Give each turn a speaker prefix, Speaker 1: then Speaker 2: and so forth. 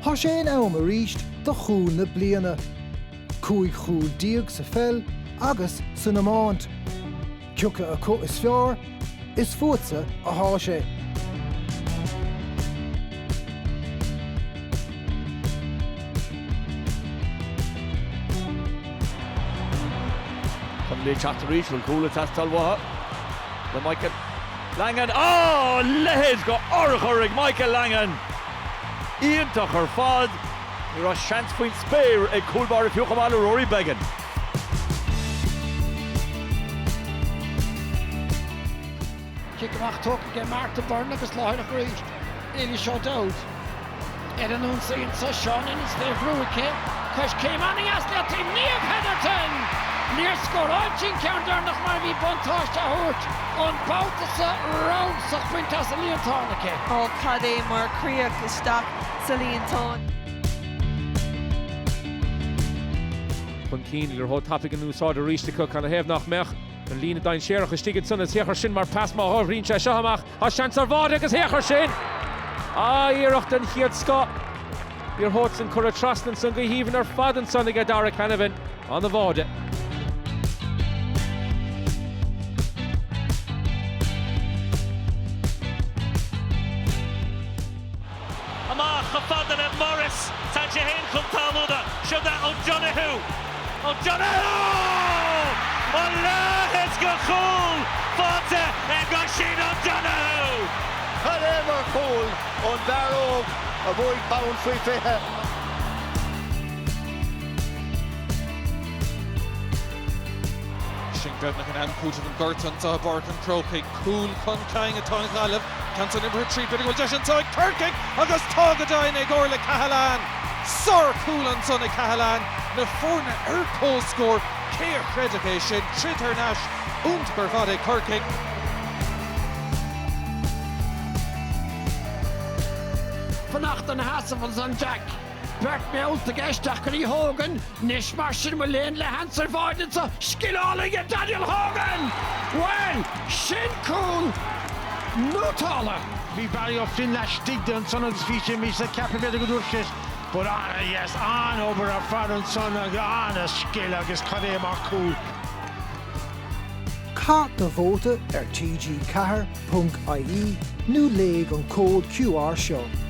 Speaker 1: Tá sé am a ríist do Cúil na Bliana. Cúil chúil díag sa fel agus san amáint. Ciúcha a co is fear, is fuatsa a há sé.
Speaker 2: Come le chat reach will Cúil tas talwa. The Michael Langan. Oh, lehes go orchorig Michael Langan. Ian Tucker fad. You're a chance point spare a Cúil bar if you come on Rory Began.
Speaker 3: Kick amach tuk again Martin Byrne agus láir a gríist. Éili seo dod. Edan ún sy'n sa Sean yn ysgrif rwyc e. Cos came on i asle at Niamh Heatherton. Ni'r sgwr o'n ti'n cawn dyrnach mar fi bontosh a hwrt. Ond bawta sa round sa chwynta sa lian tarnach e.
Speaker 4: O cade mar criach ystach sa lian tarn.
Speaker 5: Chun cín gur thó tapig an úsáid a ríiste chu chuna héamh nach meach an lína dain séireach is tíigid sanna héachar sin mar pas má thrín sé seoamach a seans ar bhád agus héachar sin. Íirecht an chiad sco. Bíor hót san cur a trasnan san go híomhann ar fad an sanna go dara Canavan an na bháde.
Speaker 6: Amach a fadan at Morris. Sanche hen chum talmuda. Show that O'Donoghue. It's got Cúil. Vóta and Goshin O'Donoghue.
Speaker 7: However Cúil on Darrow avoid bound free fair.
Speaker 8: Shingdred an Cúil an Gorton to Barton Croke Cúil con Kang a Tong Galib Canton number 3 bidding will just inside Kirking August Togadine Gorla Cahalan Sir Cúil on Sonny Cahalan na Forna Ercole score Care Credication Tritter Nash und Bervade Kirking.
Speaker 3: Vannacht an hasse van zijn Jack. Bert me uit de gestach kan Hogan. Nish marschen me leen le Hansel Varden zo. Skillalige Daniel Hogan. Well, Shin Cúil. Nutala.
Speaker 9: Vi barry of fin lash digde and son of the speech in which the captain of the good work but yes, on over our father and son on a skill agus Cade mar Cúil.
Speaker 1: Cart na vóta ar tgcathair.ie nó léig an cód QR seo.